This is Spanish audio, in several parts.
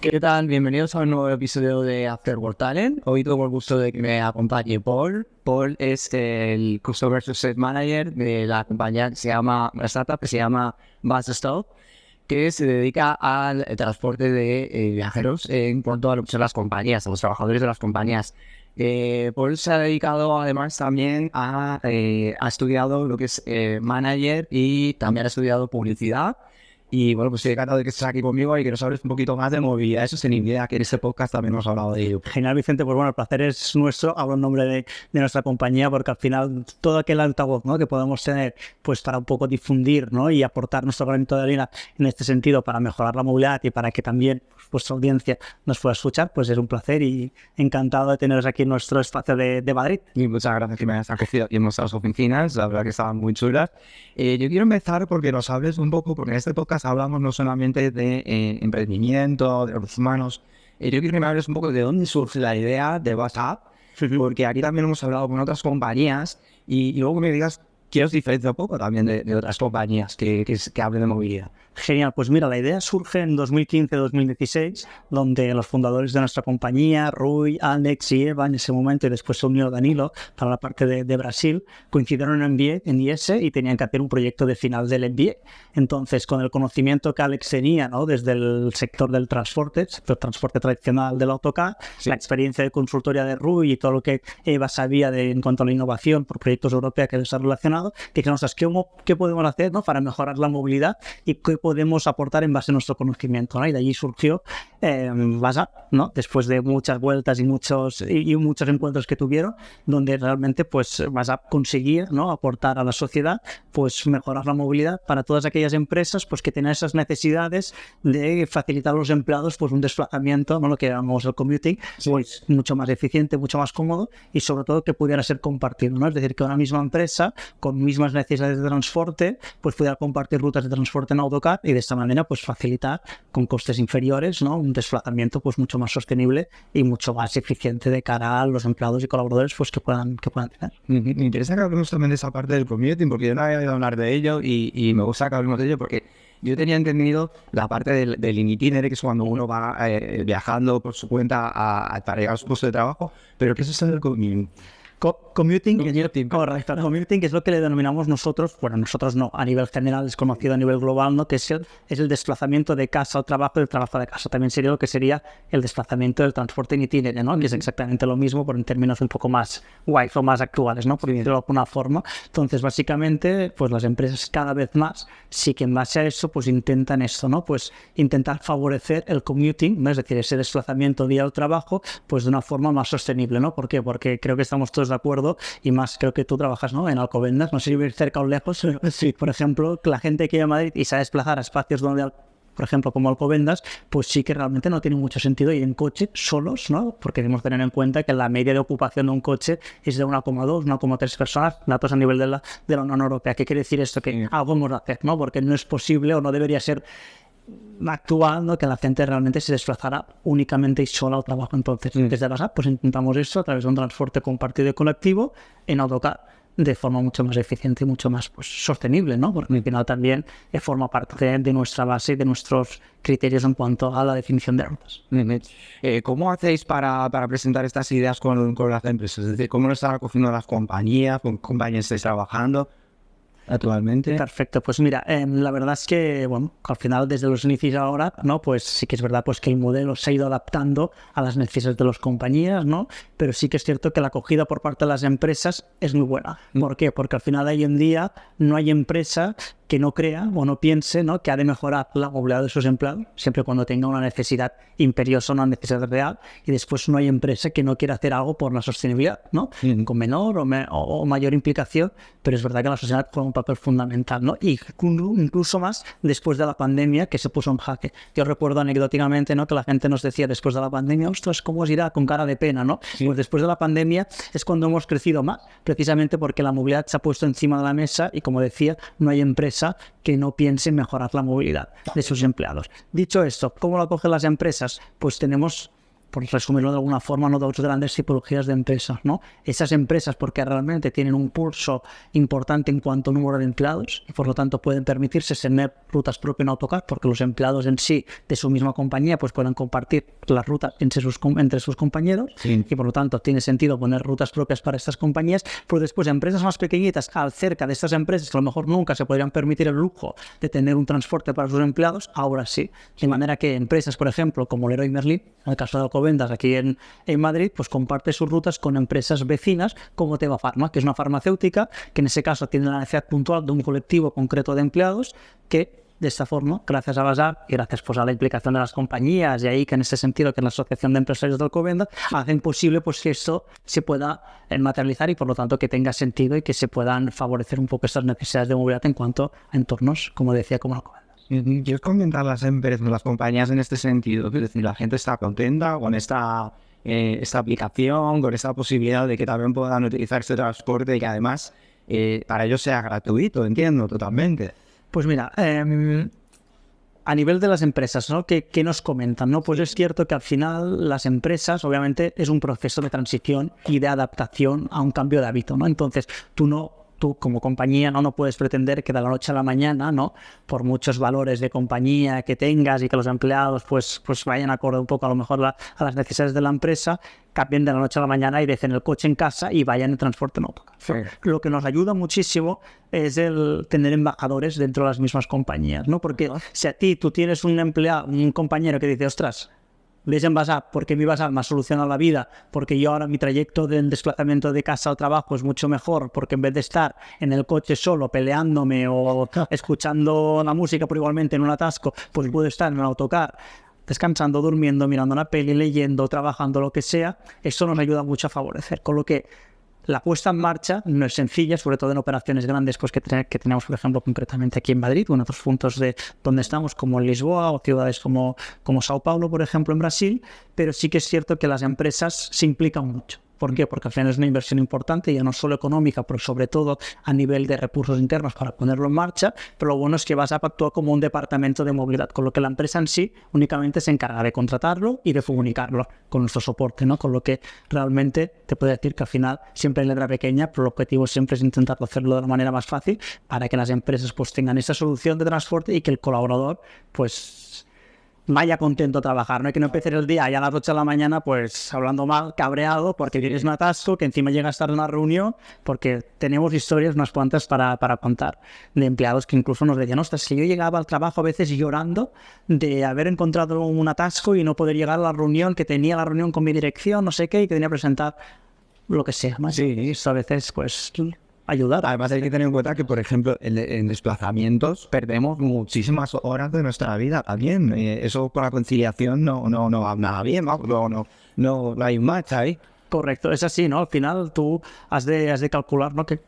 ¿Qué tal? Bienvenidos a un nuevo episodio de After Work Talent. Hoy tengo el gusto de que me acompañe Paul. Paul es el Customer Success Manager de la compañía una startup que se llama BusStop, que se dedica al transporte de viajeros en cuanto a lo que son las compañías, a los trabajadores de las compañías. Paul se ha dedicado además también ha estudiado lo que es manager y también ha estudiado publicidad. Y bueno, pues estoy encantado de que estés aquí conmigo y que nos hables un poquito más de movilidad y sostenibilidad, que en este podcast también hemos hablado de ello. Genial, Vicente. Pues bueno, el placer es nuestro. Hablo en nombre de nuestra compañía, porque al final todo aquel altavoz, ¿no?, que podemos tener pues para un poco difundir, ¿no?, y aportar nuestro granito de arena en este sentido para mejorar la movilidad y para que también vuestra audiencia nos pueda escuchar, pues es un placer y encantado de teneros aquí en nuestro espacio de Madrid. Y muchas gracias que me hayas acogido aquí en nuestras oficinas, la verdad que estaban muy chulas. Yo quiero empezar porque nos hables un poco, porque en este podcast hablamos no solamente de emprendimiento, de los humanos. Yo quiero que me hables un poco de dónde surge la idea de WhatsApp, porque aquí también hemos hablado con otras compañías y luego que me digas qué os diferencia un poco también de otras compañías que hablen de movilidad. Genial, pues mira, la idea surge en 2015-2016, donde los fundadores de nuestra compañía, Rui, Alex y Eva, en ese momento, y después se unió Danilo para la parte de Brasil, coincidieron en MBA, en IS, y tenían que hacer un proyecto de final del MBA. Entonces, con el conocimiento que Alex tenía, ¿no?, desde el sector del transporte, sector transporte tradicional del autocar, sí, la experiencia de consultoría de Rui y todo lo que Eva sabía en cuanto a la innovación por proyectos europeos que les ha relacionado, dijeron, ¿qué podemos hacer, ¿no?, para mejorar la movilidad y qué podemos aportar en base a nuestro conocimiento, ¿no? Y de allí surgió WhatsApp, ¿no?, después de muchas vueltas y muchos encuentros que tuvieron, donde realmente pues WhatsApp conseguía, ¿no?, aportar a la sociedad, pues mejorar la movilidad para todas aquellas empresas pues que tenían esas necesidades de facilitar a los empleados pues un desplazamiento, ¿no?, lo que llamamos el commuting, pues mucho más eficiente, mucho más cómodo y sobre todo que pudiera ser compartido, ¿no? Es decir, que una misma empresa con mismas necesidades de transporte pues pudiera compartir rutas de transporte en autocar y de esta manera pues facilitar con costes inferiores, ¿no?, un desplazamiento pues mucho más sostenible y mucho más eficiente de cara a los empleados y colaboradores pues que puedan tener. Me interesa que hablemos también de esa parte del commuting, porque yo no había oído hablar de ello y me gusta que hablemos de ello porque yo tenía entendido la parte del itinerary, que es cuando uno va viajando por su cuenta para llegar a su puesto de trabajo, pero ¿qué es eso del commuting? Commuting, correcto. Commuting es lo que le denominamos nosotros, bueno, nosotros no, a nivel general es conocido a nivel global, ¿no?, que es el desplazamiento de casa al trabajo y del trabajo de casa. También sería lo que sería el desplazamiento del transporte en itinerario, ¿no?, que es exactamente lo mismo, pero en términos un poco más guays o más actuales, ¿no?, por decirlo de alguna forma. Entonces, básicamente, pues las empresas cada vez más sí que en base a eso, pues intentan esto, ¿no?, pues intentar favorecer el commuting, ¿no?, es decir, ese desplazamiento día al trabajo, pues de una forma más sostenible, ¿no? ¿Por qué? Porque creo que estamos todos de acuerdo y más creo que tú trabajas, ¿no?, en Alcobendas, no sé si vivir cerca o lejos, pero sí, por ejemplo, que la gente que vive a Madrid y se va a desplazar a espacios donde, por ejemplo, como Alcobendas, pues sí que realmente no tiene mucho sentido ir en coche solos, ¿no?, porque debemos tener en cuenta que la media de ocupación de un coche es de 1,2, 1,3 personas, datos a nivel de la Unión Europea. ¿Qué quiere decir esto? Que algo hemos de hacer, ¿no?, porque no es posible o no debería ser actuando que la gente realmente se desplazara únicamente y sola al trabajo. Entonces, desde WhatsApp pues intentamos eso a través de un transporte compartido y colectivo en autocar de forma mucho más eficiente y mucho más pues sostenible, ¿no?, porque al final también forma parte de nuestra base y de nuestros criterios en cuanto a la definición de rutas. ¿Cómo hacéis para presentar estas ideas con las empresas? Es decir, ¿cómo lo están acogiendo las compañías? ¿Con compañías estáis trabajando actualmente? Perfecto, pues mira, la verdad es que, bueno, al final desde los inicios ahora, ¿no?, pues sí que es verdad pues que el modelo se ha ido adaptando a las necesidades de las compañías, ¿no?, pero sí que es cierto que la acogida por parte de las empresas es muy buena. ¿Por qué? Porque al final hoy en día no hay empresa que no crea o no piense, ¿no?, que ha de mejorar la movilidad de sus empleados, siempre cuando tenga una necesidad imperiosa, una necesidad real, y después no hay empresa que no quiera hacer algo por la sostenibilidad, ¿no?, con menor o mayor implicación, pero es verdad que la sociedad juega un papel fundamental, ¿no?, y incluso más después de la pandemia que se puso en jaque. Yo recuerdo anecdóticamente, ¿no?, que la gente nos decía después de la pandemia, ostras, ¿cómo os irá?, con cara de pena, ¿no? Sí. Pues después de la pandemia es cuando hemos crecido más, precisamente porque la movilidad se ha puesto encima de la mesa y, como decía, no hay empresa que no piense en mejorar la movilidad de sus empleados. Dicho esto, ¿cómo lo acogen las empresas? Pues tenemos por resumirlo de alguna forma, ¿no? Dos grandes tipologías de empresas, ¿no? Esas empresas porque realmente tienen un pulso importante en cuanto a número de empleados y por lo tanto pueden permitirse tener rutas propias en AutoCAD porque los empleados en sí de su misma compañía pues pueden compartir las rutas entre sus compañeros y por lo tanto tiene sentido poner rutas propias para estas compañías, pero después empresas más pequeñitas al cerca de estas empresas que a lo mejor nunca se podrían permitir el lujo de tener un transporte para sus empleados, ahora sí. De manera que empresas, por ejemplo, como Leroy Merlin, en el caso de Alcobendas aquí en Madrid, pues comparte sus rutas con empresas vecinas como Teva Pharma, que es una farmacéutica que en ese caso tiene la necesidad puntual de un colectivo concreto de empleados que de esta forma, gracias a Basar y gracias pues, a la implicación de las compañías y ahí que en ese sentido que es la Asociación de Empresarios de Alcobendas, hacen posible pues, que esto se pueda materializar y por lo tanto que tenga sentido y que se puedan favorecer un poco estas necesidades de movilidad en cuanto a entornos, como decía, como Alcobendas. Quiero comentar las empresas, las compañías en este sentido, es decir, la gente está contenta con esta aplicación, con esta posibilidad de que también puedan utilizar este transporte y que además para ellos sea gratuito, entiendo totalmente. Pues mira, a nivel de las empresas, ¿no? ¿Qué nos comentan? ¿No? Pues es cierto que al final las empresas, obviamente, es un proceso de transición y de adaptación a un cambio de hábito, ¿no? Entonces, tú como compañía no puedes pretender que de la noche a la mañana, ¿no? Por muchos valores de compañía que tengas y que los empleados pues vayan acorde un poco a lo mejor a las necesidades de la empresa, cambien de la noche a la mañana y dejen el coche en casa y vayan en transporte en AutoCAD. Sí. Lo que nos ayuda muchísimo es el tener embajadores dentro de las mismas compañías, ¿no? Porque si a ti tú tienes un empleado, un compañero que dice, ostras, lees en Basar porque mi Basar me ha solucionado la vida, porque yo ahora mi trayecto del desplazamiento de casa al trabajo es mucho mejor, porque en vez de estar en el coche solo peleándome o escuchando la música, pero igualmente en un atasco, pues puedo estar en un autocar descansando, durmiendo, mirando una peli, leyendo, trabajando, lo que sea. Eso nos ayuda mucho a favorecer, con lo que la puesta en marcha no es sencilla, sobre todo en operaciones grandes pues que tenemos, por ejemplo, concretamente aquí en Madrid o en otros puntos de donde estamos, como en Lisboa o ciudades como Sao Paulo, por ejemplo, en Brasil, pero sí que es cierto que las empresas se implican mucho. ¿Por qué? Porque al final es una inversión importante, ya no solo económica, pero sobre todo a nivel de recursos internos para ponerlo en marcha, pero lo bueno es que Basar actúa como un departamento de movilidad, con lo que la empresa en sí únicamente se encarga de contratarlo y de comunicarlo con nuestro soporte, ¿no? Con lo que realmente te puedo decir que al final siempre hay letra pequeña, pero el objetivo siempre es intentar hacerlo de la manera más fácil para que las empresas pues tengan esa solución de transporte y que el colaborador pues vaya contento a trabajar, ¿no? Y que no empieces el día ya a las 8 de la mañana pues hablando mal, cabreado, porque tienes un atasco, que encima llegas tarde a una reunión, porque tenemos historias, unas cuantas para contar, de empleados que incluso nos decían, ostras, si yo llegaba al trabajo a veces llorando de haber encontrado un atasco y no poder llegar a la reunión, que tenía la reunión con mi dirección, no sé qué, y que tenía que presentar lo que sea, ¿no? Sí, eso a veces pues ayudar. Además hay que tener en cuenta que, por ejemplo, en desplazamientos perdemos muchísimas horas de nuestra vida también. Eso con la conciliación no va nada bien, no hay un match ahí. Correcto, es así, ¿no? Al final tú has de calcular, ¿no? Que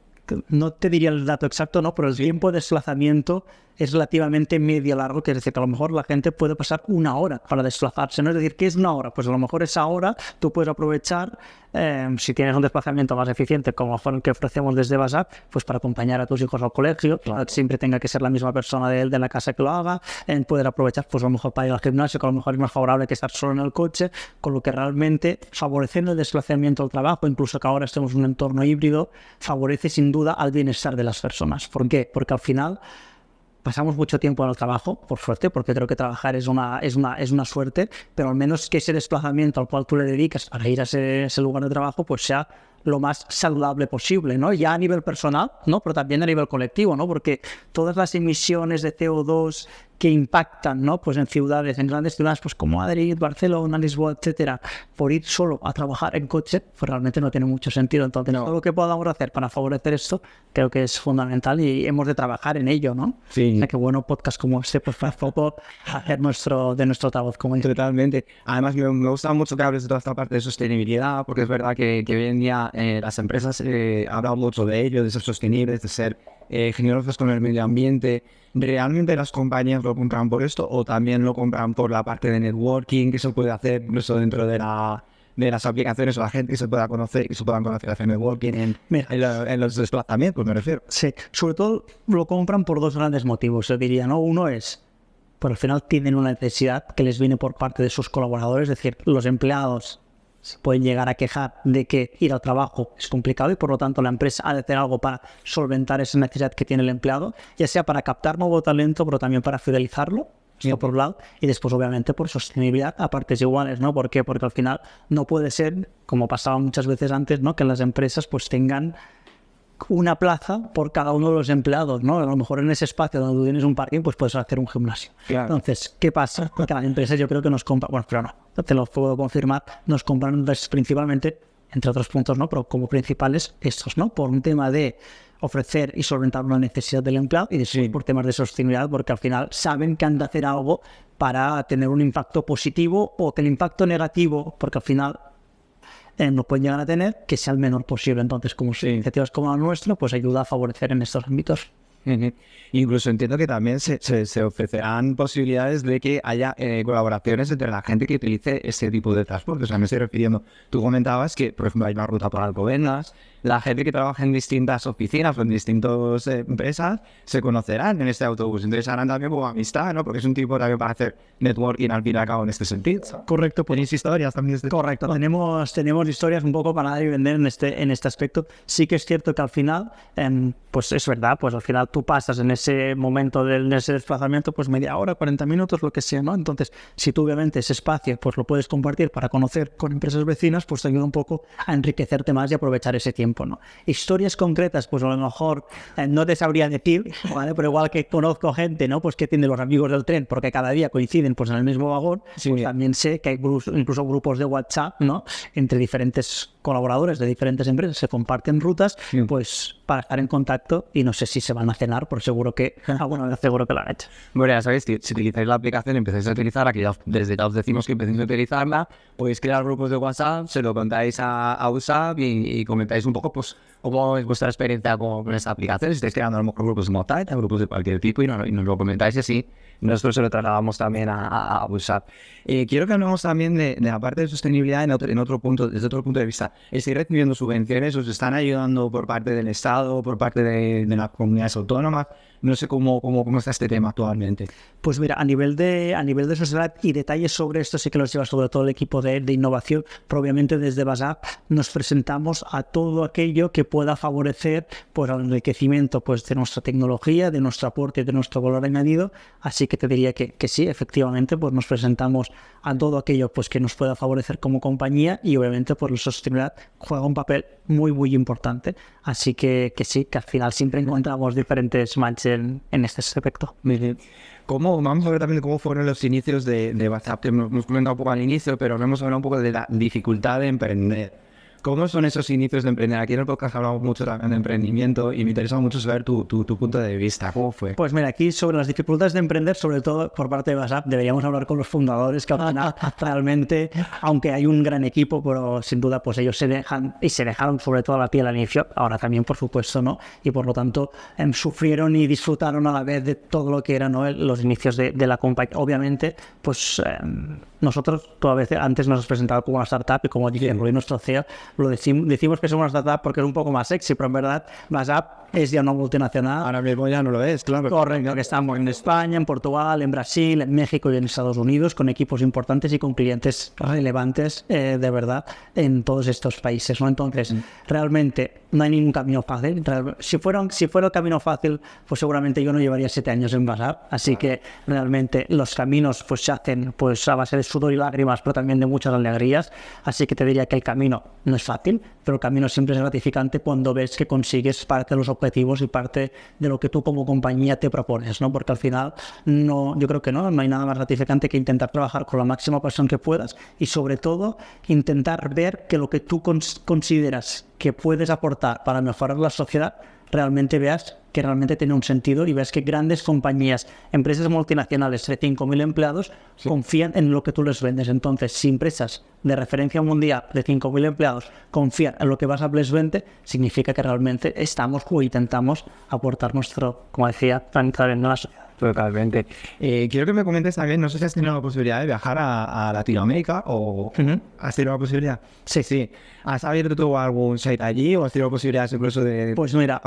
no te diría el dato exacto, ¿no? Pero el tiempo de desplazamiento es relativamente medio largo, que es decir, que a lo mejor la gente puede pasar una hora para desplazarse, ¿no? Es decir, ¿qué es una hora? Pues a lo mejor esa hora tú puedes aprovechar, si tienes un desplazamiento más eficiente, como el que ofrecemos desde Basar, pues para acompañar a tus hijos al colegio, claro. Siempre tenga que ser la misma persona de la casa que lo haga, poder aprovechar, pues a lo mejor para ir al gimnasio, que a lo mejor es más favorable que estar solo en el coche, con lo que realmente favoreciendo el desplazamiento al trabajo, incluso que ahora estemos en un entorno híbrido, favorece sin duda al bienestar de las personas. ¿Por qué? Porque al final pasamos mucho tiempo en el trabajo, por suerte, porque creo que trabajar es una suerte, pero al menos que ese desplazamiento al cual tú le dedicas para ir a ese lugar de trabajo, pues sea lo más saludable posible, ¿no? Ya a nivel personal, ¿no? Pero también a nivel colectivo, ¿no? Porque todas las emisiones de CO2 que impactan, ¿no? Pues en grandes ciudades, pues como Madrid, Barcelona, Lisboa, etcétera, por ir solo a trabajar en coche, pues realmente no tiene mucho sentido. Entonces, todo lo que podamos hacer para favorecer esto, creo que es fundamental y hemos de trabajar en ello, ¿no? Sí. O sea, que bueno, podcast como este, pues para poco hacer de nuestro altavoz como este. Totalmente. Además, me gusta mucho que hables de toda esta parte de sostenibilidad, porque es verdad que hoy en día las empresas hablan mucho de ello, de ser sostenibles, de ser generosos con el medio ambiente. ¿Realmente las compañías lo compran por esto o también lo compran por la parte de networking que se puede hacer incluso dentro de las aplicaciones o la gente que se pueda conocer y que se puedan conocer hacer networking en los desplazamientos, me refiero? Sí, sobre todo lo compran por dos grandes motivos, yo diría, ¿no? Uno es pues al final tienen una necesidad que les viene por parte de sus colaboradores, es decir, los empleados se pueden llegar a quejar de que ir al trabajo es complicado y por lo tanto la empresa ha de hacer algo para solventar esa necesidad que tiene el empleado, ya sea para captar nuevo talento, pero también para fidelizarlo, esto por un lado, y después obviamente por sostenibilidad a partes iguales, ¿no? ¿Por qué? Porque al final no puede ser, como pasaba muchas veces antes, ¿no? Que las empresas pues tengan una plaza por cada uno de los empleados, ¿no? A lo mejor en ese espacio donde tú tienes un parking, pues puedes hacer un gimnasio. Claro. Entonces, ¿qué pasa? Que las empresas yo creo que nos compran, bueno, pero no, te lo puedo confirmar, nos compran principalmente, entre otros puntos, ¿no? Pero como principales estos, ¿no? Por un tema de ofrecer y solventar una necesidad del empleado y después por temas de sostenibilidad, porque al final saben que han de hacer algo para tener un impacto positivo o que el impacto negativo, porque al final nos pueden llegar a tener, que sea el menor posible. Entonces, como iniciativas como la nuestra, pues ayuda a favorecer en estos ámbitos. Incluso entiendo que también se ofrecerán posibilidades de que haya colaboraciones entre la gente que utilice este tipo de transporte. O sea, me estoy refiriendo, tú comentabas que, por ejemplo, hay una ruta para Alcobendas, la gente que trabaja en distintas oficinas o en distintas empresas se conocerán en este autobús. Entonces harán también como amistad, ¿no? Porque es un tipo también para hacer networking al fin y al cabo en este sentido. Correcto. ¿Tenéis historias también? Correcto. Tenemos historias un poco para dar y vender en este aspecto. Sí que es cierto que al final, pues es verdad, pues al final tú pasas en ese momento de ese desplazamiento, pues media hora, 40 minutos, lo que sea, ¿no? Entonces, si tú obviamente ese espacio pues lo puedes compartir para conocer con empresas vecinas, pues te ayuda un poco a enriquecerte más y aprovechar ese tiempo, ¿no? Historias concretas, pues a lo mejor no te sabría decir, ¿vale? Pero igual que conozco gente, ¿no? Pues que tiene los amigos del tren, porque cada día coinciden pues en el mismo vagón, pues también sé que hay incluso grupos de WhatsApp, ¿no? Entre diferentes colaboradores de diferentes empresas se comparten rutas, pues para estar en contacto y no sé si se van a cenar, pero seguro que seguro que lo han hecho. Bueno, ya sabéis que si utilizáis la aplicación, empezáis a utilizarla, que desde ya os decimos que empecéis a utilizarla, podéis crear grupos de WhatsApp, se lo contáis a WhatsApp y comentáis un poco pues cómo es vuestra experiencia con esta aplicación. Si estáis creando a lo mejor grupos de Motai, grupos de cualquier tipo y nos lo comentáis y así nosotros se lo trasladamos también a WhatsApp. Quiero que hablemos también de la parte de sostenibilidad en otro punto, desde otro punto de vista. ¿Estáis recibiendo subvenciones? ¿Os están ayudando por parte del Estado, por parte de las comunidades autónomas? No sé cómo está este tema actualmente. Pues mira, a nivel de sociedad y detalles sobre esto sí que los lleva sobre todo el equipo de innovación, pero obviamente desde BASAP nos presentamos a todo aquello que pueda favorecer pues el enriquecimiento pues de nuestra tecnología, de nuestro aporte, de nuestro valor añadido. Así que te diría que sí, efectivamente, pues nos presentamos a todo aquello pues que nos pueda favorecer como compañía y obviamente pues la sostenibilidad juega un papel muy muy importante. Así que sí, que al final siempre encontramos diferentes matches en este aspecto. Vamos a ver también cómo fueron los inicios de WhatsApp, que hemos comentado un poco al inicio, pero no hemos hablado un poco de la dificultad de emprender. ¿Cómo son esos inicios de emprender? Aquí en el podcast hablamos mucho también de emprendimiento y me interesa mucho saber tu punto de vista. ¿Cómo fue? Pues mira, aquí sobre las dificultades de emprender, sobre todo por parte de WhatsApp, deberíamos hablar con los fundadores, que realmente, aunque hay un gran equipo, pero sin duda pues ellos se dejaron sobre todo la piel al inicio, ahora también por supuesto, ¿no? Y por lo tanto sufrieron y disfrutaron a la vez de todo lo que eran, ¿no? Los inicios de la compañía. Obviamente, pues nosotros todavía antes nos hemos presentado como una startup y como dice Rui, nuestro CEO, decimos que somos una startup porque es un poco más sexy, pero en verdad WhatsApp es ya una multinacional. Ahora mismo ya no lo es, claro. Correcto, que estamos en España, en Portugal, en Brasil, en México y en Estados Unidos, con equipos importantes y con clientes relevantes, de verdad, en todos estos países, ¿no? Entonces, realmente no hay ningún camino fácil. Si fuera el camino fácil, pues seguramente yo no llevaría 7 años en WhatsApp. Así que realmente los caminos pues se hacen pues a base de sudor y lágrimas, pero también de muchas alegrías. Así que te diría que el camino no es fácil, pero el camino siempre es gratificante cuando ves que consigues parte de los objetivos y parte de lo que tú como compañía te propones, ¿no? Porque al final yo creo que no hay nada más gratificante que intentar trabajar con la máxima pasión que puedas y sobre todo intentar ver que lo que tú consideras que puedes aportar para mejorar la sociedad realmente veas que realmente tiene un sentido y ves que grandes compañías, empresas multinacionales de 5.000 empleados confían en lo que tú les vendes. Entonces, si empresas de referencia mundial de 5.000 empleados confían en lo que WhatsApp les vende, significa que realmente estamos o intentamos aportar nuestro, como decía, granito de arena a la sociedad. Totalmente. Quiero que me comentes también, no sé si has tenido la posibilidad de viajar a Latinoamérica o has tenido la posibilidad. Sí. ¿Has abierto tú algún site allí o has tenido la posibilidad incluso de... Pues mira,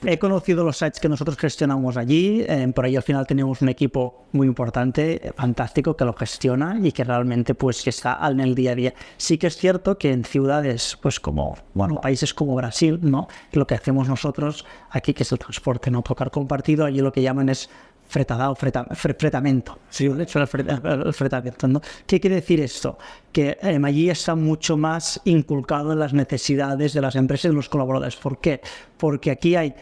he conocido los sites que nosotros gestionamos allí, por ahí al final tenemos un equipo muy importante, fantástico, que lo gestiona y que realmente pues que está en el día a día. Sí que es cierto que en ciudades pues como, bueno, países como Brasil, ¿no? Lo que hacemos nosotros aquí, que es el transporte no autocar compartido, allí lo que llaman es fretamiento. Sí, de hecho, el fretamiento, ¿no? ¿Qué quiere decir esto? Que allí está mucho más inculcado en las necesidades de las empresas y de los colaboradores. ¿Por qué? Porque aquí hay,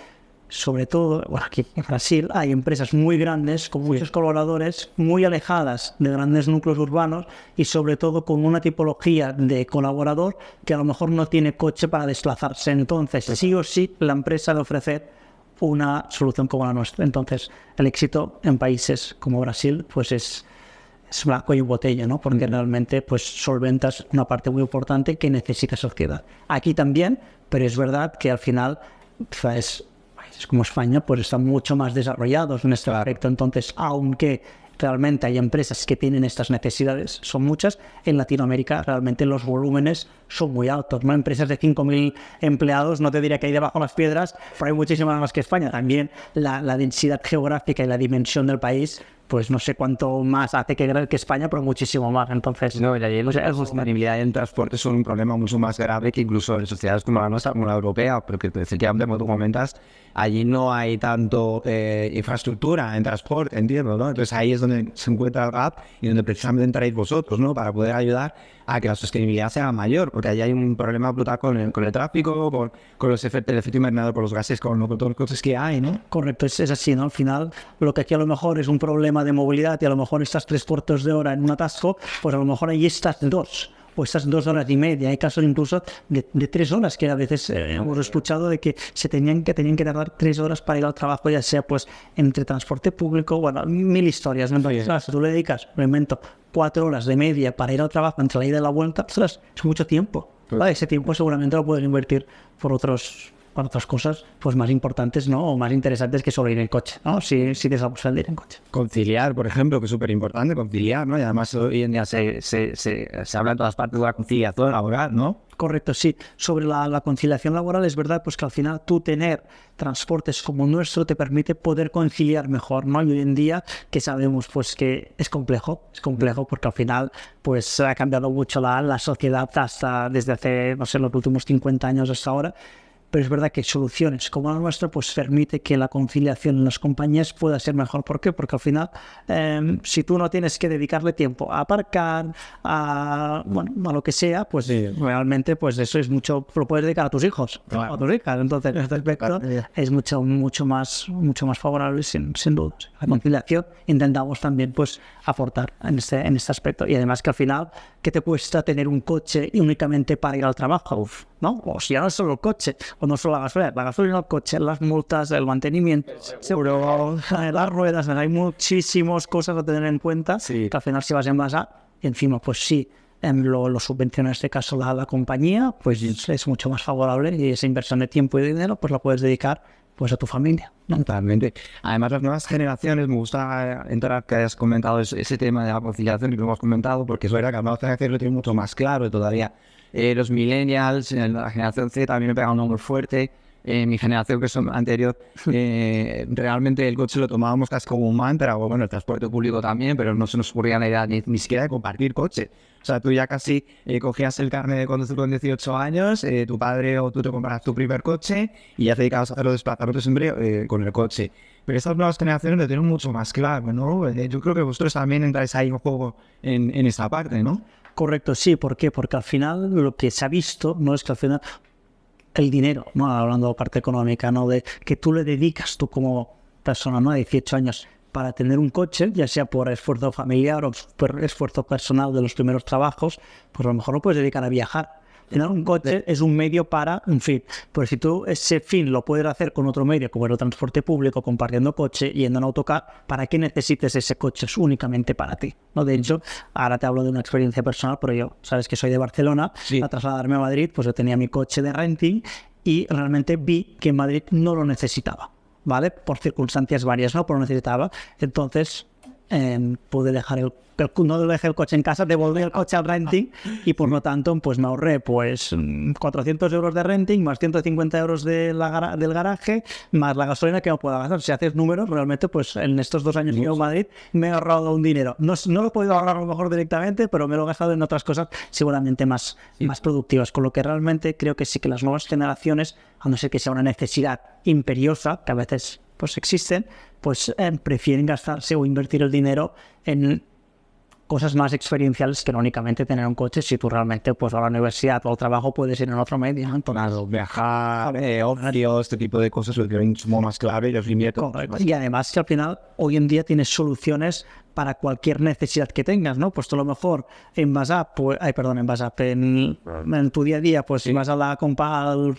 sobre todo, bueno, aquí en Brasil, hay empresas muy grandes, con muchos colaboradores, muy alejadas de grandes núcleos urbanos y sobre todo con una tipología de colaborador que a lo mejor no tiene coche para desplazarse. Entonces, sí o sí, la empresa debe ofrecer una solución como la nuestra. Entonces, el éxito en países como Brasil, pues es blanco y botella, ¿no? Porque realmente, pues, solventas una parte muy importante que necesita sociedad. Aquí también, pero es verdad que al final, países como España, pues están mucho más desarrollados en este aspecto. Entonces, aunque realmente hay empresas que tienen estas necesidades, son muchas, en Latinoamérica realmente los volúmenes son muy altos, ¿no? Empresas de 5.000 empleados, no te diría que hay debajo de las piedras, pero hay muchísimas más que España. También la densidad geográfica y la dimensión del país, pues no sé cuánto más hace que España, pero muchísimo más. Entonces, no, la sostenibilidad en transporte es un problema mucho más grave que incluso en sociedades como la nuestra, como la europea, porque efectivamente, como tú comentas, allí no hay tanto infraestructura en transporte, entiendo, ¿no? Entonces ahí es donde se encuentra el gap y donde precisamente entráis vosotros, ¿no? Para poder ayudar a que la sostenibilidad sea mayor, porque allí hay un problema brutal con el tráfico, con el efecto invernadero, por los gases, con todas las cosas que hay, ¿no? Correcto, es así, ¿no? Al final, lo que aquí a lo mejor es un problema de movilidad y a lo mejor estás 3/4 de hora en un atasco, pues a lo mejor allí estás 2 o estas 2 horas y media. Hay casos incluso de 3 horas que a veces hemos escuchado de que tenían que tardar 3 horas para ir al trabajo, ya sea pues entre transporte público, bueno, 1000 historias, ¿no? Entonces, claro, si tú le dedicas, me invento, 4 horas de media para ir al trabajo entre la ida y la vuelta, ostras, es mucho tiempo. ¿Vale? Ese tiempo seguramente lo puedes invertir por otras cosas pues más importantes, ¿no? O más interesantes que solo ir en coche, ¿no? Si te sabes salir en coche. Conciliar, por ejemplo, que es súper importante, conciliar, ¿no? Y además hoy en día se habla en todas partes de la conciliación laboral, ¿no? Correcto, sí. Sobre la conciliación laboral es verdad pues que al final tú tener transportes como nuestro te permite poder conciliar mejor, ¿no? Y hoy en día que sabemos pues que es complejo porque al final pues ha cambiado mucho la sociedad hasta desde hace, no sé, los últimos 50 años hasta ahora. Pero es verdad que soluciones como la nuestra pues permite que la conciliación en las compañías pueda ser mejor. ¿Por qué? Porque al final, si tú no tienes que dedicarle tiempo a aparcar, a lo que sea, pues sí, realmente pues eso es mucho, lo puedes dedicar a tus hijos, claro, a tus hijas. Entonces, en este aspecto es mucho más favorable sin duda. La conciliación intentamos también pues aportar en este aspecto. Y además que al final, ¿qué te cuesta tener un coche únicamente para ir al trabajo? ¿No? O si ya no es solo el coche, o no solo la gasolina, el coche, las multas, el mantenimiento, seguro, las ruedas, hay muchísimas cosas a tener en cuenta, que al final si vas en base y encima pues sí, lo subvenciona en este caso la compañía, pues es mucho más favorable y esa inversión de tiempo y dinero pues la puedes dedicar pues a tu familia, ¿no? Totalmente. Además, las nuevas generaciones, me gusta entrar que hayas comentado ese tema de la conciliación y que lo hemos comentado, porque es verdad que las nuevas generaciones lo tienen mucho más claro todavía. Los millennials, la generación Z también me pega un nombre fuerte. Mi generación, que es anterior, realmente el coche lo tomábamos casi como un mantra, o bueno, el transporte público también, pero no se nos ocurría la idea ni siquiera de compartir coche. O sea, tú ya casi cogías el carnet de conducir con 18 años, tu padre o tú te compras tu primer coche y ya te dedicabas a hacer los desplazamientos siempre con el coche. Pero estas nuevas generaciones lo tienen mucho más claro, ¿no? Yo creo que vosotros también entráis ahí un poco en esta parte, ¿no? Correcto, sí. ¿Por qué? Porque al final lo que se ha visto no es que al final el dinero, ¿no? Hablando de parte económica, ¿no? De que tú le dedicas tú como persona, ¿no? De 18 años para tener un coche, ya sea por esfuerzo familiar o por esfuerzo personal de los primeros trabajos, pues a lo mejor lo puedes dedicar a viajar. Tener un coche es un medio para un fin, pero si tú ese fin lo puedes hacer con otro medio, como el transporte público, compartiendo coche, yendo en autocar, ¿para qué necesites ese coche? Es únicamente para ti, ¿no? De hecho, ahora te hablo de una experiencia personal, pero yo, sabes que soy de Barcelona, a trasladarme a Madrid, pues yo tenía mi coche de renting y realmente vi que en Madrid no lo necesitaba, ¿vale? Por circunstancias varias, ¿no? Pero lo necesitaba. Entonces, pude dejar no dejé el coche en casa, devolví el coche al renting y por lo tanto pues me ahorré pues 400 euros de renting más 150 euros del garaje más la gasolina que no puedo gastar. Si haces números, realmente pues en estos 2 años que llevo en Madrid me he ahorrado un dinero. No lo he podido ahorrar a lo mejor directamente, pero me lo he gastado en otras cosas seguramente más productivas, con lo que realmente creo que sí que las nuevas generaciones, a no ser que sea una necesidad imperiosa, que a veces pues existen, pues prefieren gastarse o invertir el dinero en cosas más experienciales que no únicamente tener un coche. Si tú realmente pues a la universidad o al trabajo puedes ir en otro medio, ¿no? Entonces, claro, viajar, horarios, este tipo de cosas lo tienen mucho más clave y los invierto. Y además que al final hoy en día tienes soluciones para cualquier necesidad que tengas, ¿no? Pues tú a lo mejor en WhatsApp, en tu día a día, pues si vas al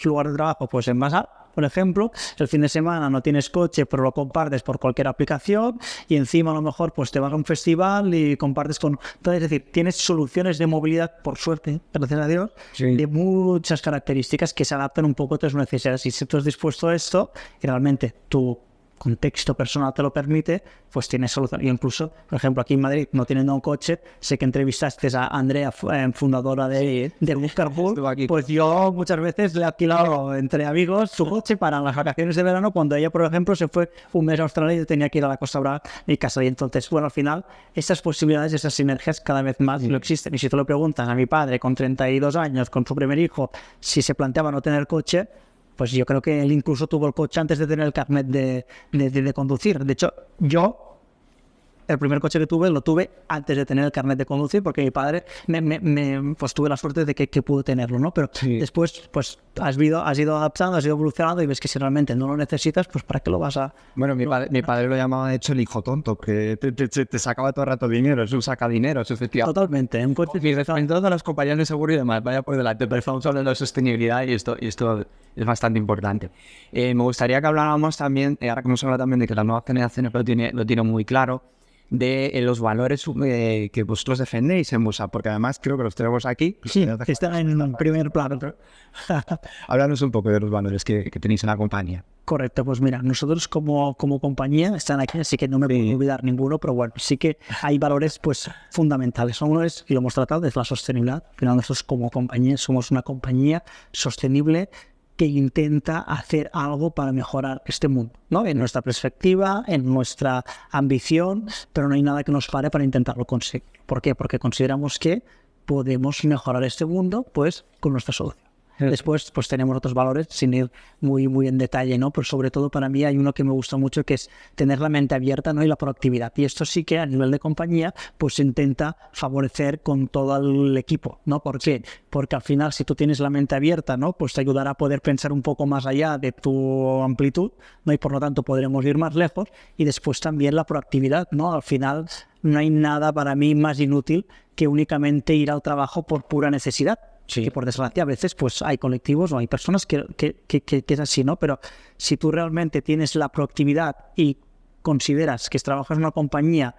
lugar de trabajo, pues en WhatsApp, por ejemplo, el fin de semana no tienes coche, pero lo compartes por cualquier aplicación y encima a lo mejor pues te vas a un festival y compartes con... Entonces, es decir, tienes soluciones de movilidad, por suerte, gracias a Dios, de muchas características que se adaptan un poco a tus necesidades. Y si tú has dispuesto a esto y realmente tu contexto personal te lo permite, pues tienes solución. Y incluso, por ejemplo, aquí en Madrid, no teniendo un coche, sé que entrevistaste a Andrea, fundadora de Buscarpool, pues yo muchas veces le he alquilado entre amigos su coche para las vacaciones de verano, cuando ella, por ejemplo, se fue un mes a Australia y tenía que ir a la Costa Brava y casa. Y entonces, bueno, al final, estas posibilidades, esas sinergias cada vez más lo existen. Y si tú le preguntas a mi padre, con 32 años, con su primer hijo, si se planteaba no tener coche, pues yo creo que él incluso tuvo el coche antes de tener el carnet de conducir. De hecho, el primer coche que tuve, lo tuve antes de tener el carnet de conducir, porque mi padre pues tuve la suerte de que pudo tenerlo, ¿no? Pero después, pues has ido adaptando, has ido evolucionando y ves que si realmente no lo necesitas, pues ¿para qué lo vas a...? Bueno, mi padre lo llamaba, de hecho, el hijo tonto, que te sacaba todo el rato dinero, es un sacadinero, es efectivo. Totalmente. Un coche... Y respecto a las compañías de seguro y demás, vaya por delante, pero estamos hablando de sostenibilidad y esto es bastante importante. Me gustaría que habláramos también, ahora que hemos hablado también de que las nuevas generaciones lo tienen muy claro, de los valores que vosotros defendéis en Busa, porque además creo que los tenemos aquí. Sí, están en primer plano. Háblanos un poco de los valores que tenéis en la compañía. Correcto, pues mira, nosotros como compañía están aquí, así que no me puedo olvidar ninguno, pero bueno, sí que hay valores pues fundamentales. Uno es, y lo hemos tratado, es la sostenibilidad. Al final nosotros como compañía somos una compañía sostenible que intenta hacer algo para mejorar este mundo, ¿no? En nuestra perspectiva, en nuestra ambición, pero no hay nada que nos pare para intentarlo conseguir. ¿Por qué? Porque consideramos que podemos mejorar este mundo pues con nuestra solución. Después pues tenemos otros valores sin ir muy en detalle, ¿no? Pero sobre todo para mí hay uno que me gusta mucho, que es tener la mente abierta, ¿no? Y la proactividad. Y esto sí que a nivel de compañía pues se intenta favorecer con todo el equipo, ¿no? ¿Por qué? Porque al final si tú tienes la mente abierta, ¿no? Pues te ayudará a poder pensar un poco más allá de tu amplitud, ¿no? Y por lo tanto podremos ir más lejos. Y después también la proactividad, ¿no? Al final no hay nada para mí más inútil que únicamente ir al trabajo por pura necesidad. Sí. Que por desgracia a veces pues hay colectivos o hay personas que es así, ¿no? Pero si tú realmente tienes la proactividad y consideras que trabajas en una compañía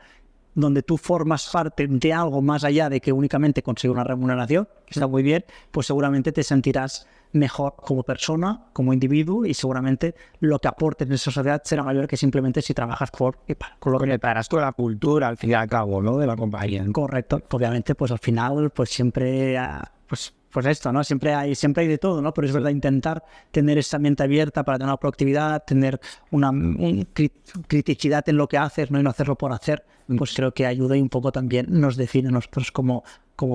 donde tú formas parte de algo más allá de que únicamente conseguir una remuneración, que está muy bien, pues seguramente te sentirás mejor como persona, como individuo, y seguramente lo que aportes en esa sociedad será mayor que simplemente si trabajas con lo que para toda la cultura, al fin y al cabo, ¿no? De la compañía. Correcto. Obviamente, pues al final, pues siempre... Pues esto, ¿no? Siempre hay de todo, ¿no? Pero es verdad, intentar tener esa mente abierta para tener una proactividad, tener una criticidad en lo que haces, ¿no? Y no hacerlo por hacer, pues creo que ayuda y un poco también nos define a nosotros como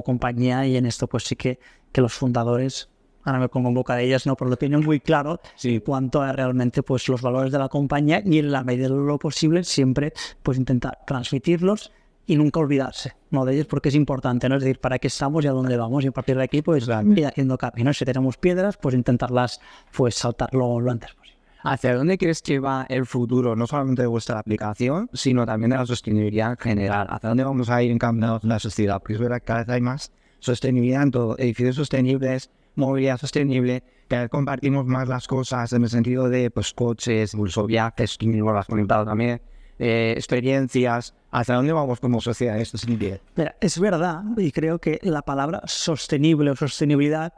compañía, y en esto pues sí que los fundadores, ahora me pongo en boca de ellas, ¿no? Pero lo tienen muy claro en cuanto a realmente pues los valores de la compañía, y en la medida de lo posible siempre pues intentar transmitirlos y nunca olvidarse, ¿no? De ellos, porque es importante, ¿no? Es decir, para qué estamos y a dónde vamos, y a partir de aquí pues ir haciendo caminos. Si tenemos piedras, pues intentarlas pues saltar lo antes posible. ¿Hacia dónde crees que va el futuro, no solamente de vuestra aplicación, sino también de la sostenibilidad en general? ¿Hacia dónde vamos a ir encaminados en la sociedad? Porque es verdad que cada vez hay más sostenibilidad en todo, edificios sostenibles, movilidad sostenible, que compartimos más las cosas en el sentido de pues coches, incluso viajes, que lo has comentado también, experiencias. ¿Hacia dónde vamos como sociedad? Esto es bien. Mira, es verdad, y creo que la palabra sostenible o sostenibilidad,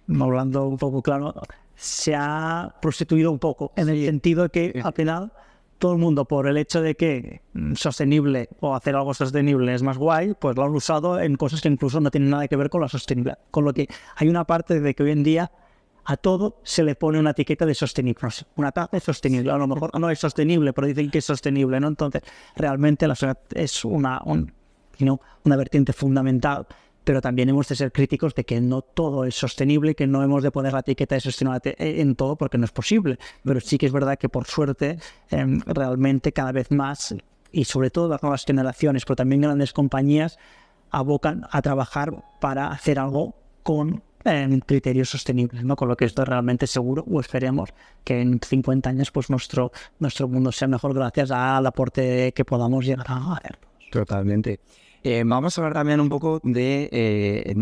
hablando un poco claro, se ha prostituido un poco, en el sentido de que al final todo el mundo, por el hecho de que sostenible o hacer algo sostenible es más guay, pues lo han usado en cosas que incluso no tienen nada que ver con la sostenibilidad. Con lo que hay una parte de que hoy en día a todo se le pone una etiqueta de sostenible. No sé, una taza es sostenible, a lo mejor no es sostenible, pero dicen que es sostenible, ¿no? Entonces, realmente la sociedad es una vertiente fundamental, pero también hemos de ser críticos de que no todo es sostenible, que no hemos de poner la etiqueta de sostenibilidad en todo porque no es posible. Pero sí que es verdad que por suerte realmente cada vez más, y sobre todo las nuevas generaciones, pero también grandes compañías, abocan a trabajar para hacer algo con criterios sostenibles, ¿no? Con lo que estoy realmente seguro, o esperemos que en 50 años pues nuestro mundo sea mejor gracias al aporte que podamos llegar a hacer. Totalmente. Vamos a hablar también un poco de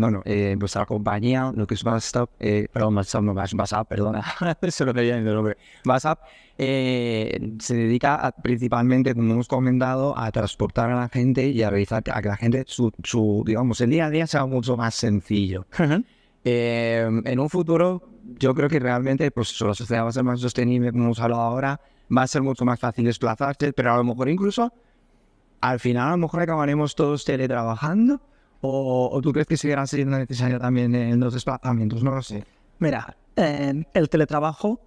vuestra compañía, lo que es WhatsApp, perdona, se lo pedía en el nombre. WhatsApp se dedica principalmente, como hemos comentado, a transportar a la gente y a realizar a que la gente digamos, el día a día sea mucho más sencillo. En un futuro, yo creo que realmente pues, la sociedad va a ser más sostenible, como hemos hablado ahora, va a ser mucho más fácil desplazarse, pero a lo mejor incluso al final a lo mejor acabaremos todos teletrabajando, o tú crees que seguirá siendo necesario también en los desplazamientos, no lo sé. Mira, el teletrabajo,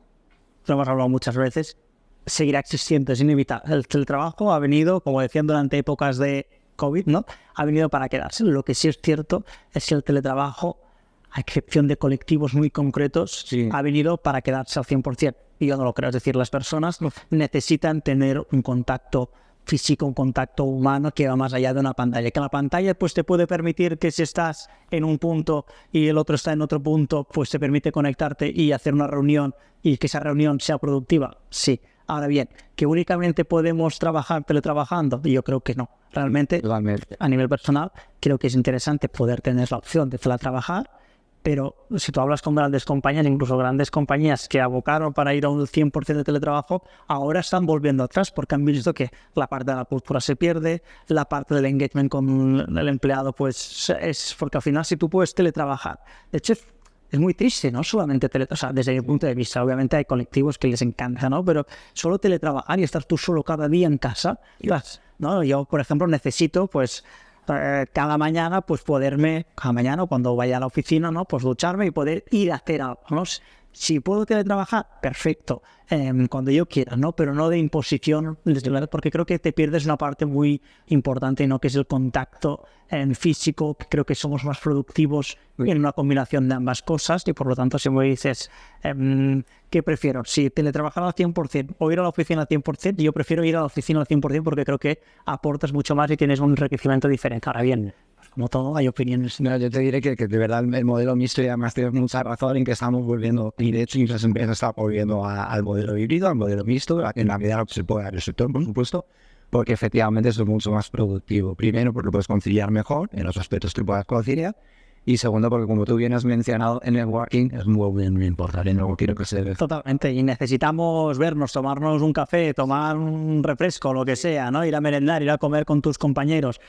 lo hemos hablado muchas veces, seguirá existiendo, es inevitable. El teletrabajo ha venido, como decían durante épocas de COVID, ¿no? Ha venido para quedarse. Lo que sí es cierto es que el teletrabajo, a excepción de colectivos muy concretos, ha venido para quedarse al 100%. Y yo no lo creo, es decir, las personas necesitan tener un contacto físico, un contacto humano que va más allá de una pantalla. Que la pantalla pues te puede permitir que si estás en un punto y el otro está en otro punto, pues te permite conectarte y hacer una reunión y que esa reunión sea productiva. Sí. Ahora bien, ¿que únicamente podemos trabajar teletrabajando? Yo creo que no. Realmente, a nivel personal, creo que es interesante poder tener la opción de teletrabajar, pero si tú hablas con grandes compañías, incluso grandes compañías que abocaron para ir a un 100% de teletrabajo, ahora están volviendo atrás porque han visto que la parte de la cultura se pierde, la parte del engagement con el empleado, pues es porque al final si tú puedes teletrabajar, de hecho es muy triste, ¿no? Solamente teletrabajar, o sea, desde mi punto de vista, obviamente hay colectivos que les encanta, ¿no? Pero solo teletrabajar y estar tú solo cada día en casa, ¿no? Yo, por ejemplo, necesito, pues, cada mañana cuando vaya a la oficina, ¿no? Pues ducharme y poder ir a hacer algo, ¿no? Si puedo teletrabajar, perfecto, cuando yo quiera, ¿no? Pero no de imposición, porque creo que te pierdes una parte muy importante, ¿no? Que es el contacto físico, que creo que somos más productivos en una combinación de ambas cosas y por lo tanto si me dices, ¿qué prefiero? Si teletrabajar al 100% o ir a la oficina al 100%, yo prefiero ir a la oficina al 100% porque creo que aportas mucho más y tienes un enriquecimiento diferente. Ahora bien, como todo, hay opiniones. No, yo te diré que de verdad el modelo mixto, y además tienes mucha razón en que estamos volviendo, y de hecho muchas empresas están volviendo al modelo híbrido, al modelo mixto, en la medida que se pueda en el sector, por supuesto, porque efectivamente es mucho más productivo. Primero, porque lo puedes conciliar mejor en los aspectos que puedas conciliar, y segundo, porque como tú bien has mencionado, el networking es muy importante, no quiero que se dé. Totalmente, y necesitamos vernos, tomarnos un café, tomar un refresco, lo que sea, ¿no? Ir a merendar, ir a comer con tus compañeros.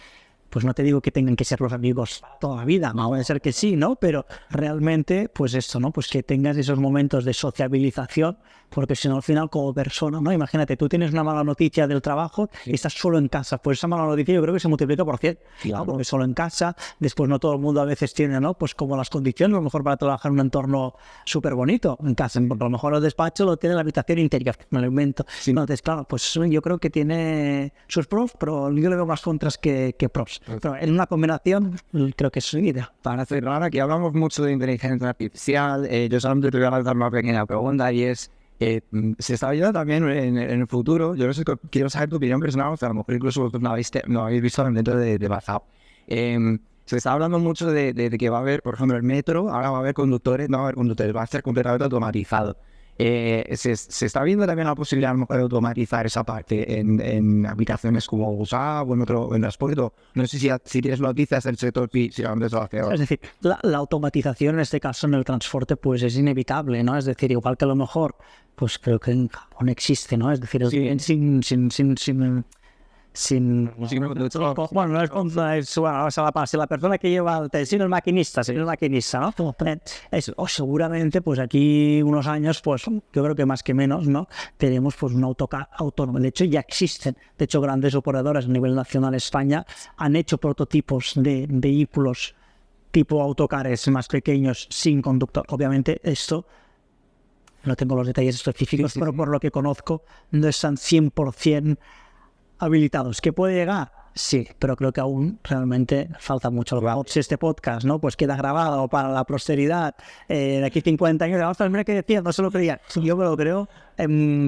Pues no te digo que tengan que ser los amigos toda la vida, puede ser que sí, ¿no? Pero realmente, pues esto, ¿no? Pues que tengas esos momentos de sociabilización, porque si no, al final, como persona, ¿no? Imagínate, tú tienes una mala noticia del trabajo y estás solo en casa, pues esa mala noticia yo creo que se multiplica por 100, ¿no? Porque solo en casa, después no todo el mundo a veces tiene, ¿no? Pues como las condiciones, a lo mejor para trabajar en un entorno súper bonito en casa, porque a lo mejor el despacho lo tiene la habitación interior, me lo invento. Sí. Entonces, claro, pues yo creo que tiene sus pros, pero yo le veo más contras que pros. Pero en una combinación creo que es su idea. Para cerrar, aquí hablamos mucho de inteligencia artificial. Yo solamente te voy a dar una pequeña pregunta y es, se está viendo también en el futuro, yo no sé, quiero saber tu opinión personal, o sea, a lo mejor incluso vosotros no habéis visto dentro de WhatsApp. Se está hablando mucho de que va a haber, por ejemplo, el metro, ahora va a haber conductores, no va a haber conductores, va a ser completamente automatizado. Se está viendo también la posibilidad a lo mejor de automatizar esa parte en aplicaciones como WhatsApp o en transporte. No sé si tienes noticias del sector, si realmente eso hace ahora. Es decir, la automatización en este caso en el transporte pues es inevitable, ¿no? Es decir, igual que a lo mejor, pues creo que en Japón existe, ¿no? Es decir, sí. sin sin bueno, no es bueno, o sea, si la persona que lleva sin el maquinista, ¿no? Eso, o seguramente, pues aquí unos años, pues yo creo que más que menos, ¿no? Tenemos pues un autocar autónomo. De hecho, ya existen, de hecho, grandes operadores a nivel nacional en España han hecho prototipos de vehículos tipo autocares más pequeños sin conductor. Obviamente esto no tengo los detalles específicos, pero por lo que conozco no están 100% habilitados. ¿Qué puede llegar? Sí, pero creo que aún realmente falta mucho. Si este podcast, ¿no? Pues queda grabado para la posteridad, de aquí 50 años, vamos a ver qué decían, no se lo creían. Yo me lo creo.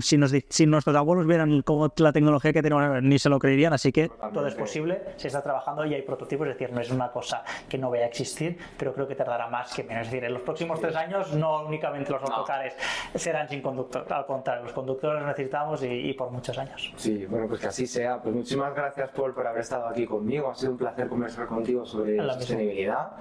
Si nuestros abuelos vieran cómo la tecnología que tenemos, ni se lo creerían, así que todo es posible, se está trabajando y hay prototipos, es decir, no es una cosa que no vaya a existir, pero creo que tardará más que menos. Es decir, en los próximos 3 años no únicamente los autocares serán sin conductor, al contrario, los conductores los necesitamos y por muchos años. Sí, bueno, pues que así sea. Pues muchísimas gracias, Paul, por haber estado aquí conmigo. Ha sido un placer conversar contigo sobre sostenibilidad.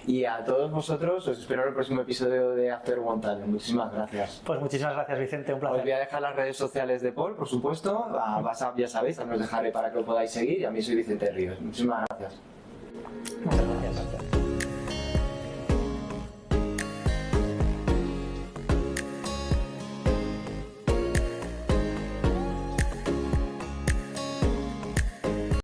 Y a todos vosotros os espero en el próximo episodio de After One Talent. Muchísimas gracias. Pues muchísimas gracias, Vicente, un placer. Os voy a dejar las redes sociales de Paul, por supuesto. A WhatsApp, ya sabéis, también os dejaré para que lo podáis seguir. Y a mí soy Vicente Ríos. Muchísimas gracias. Muchas gracias.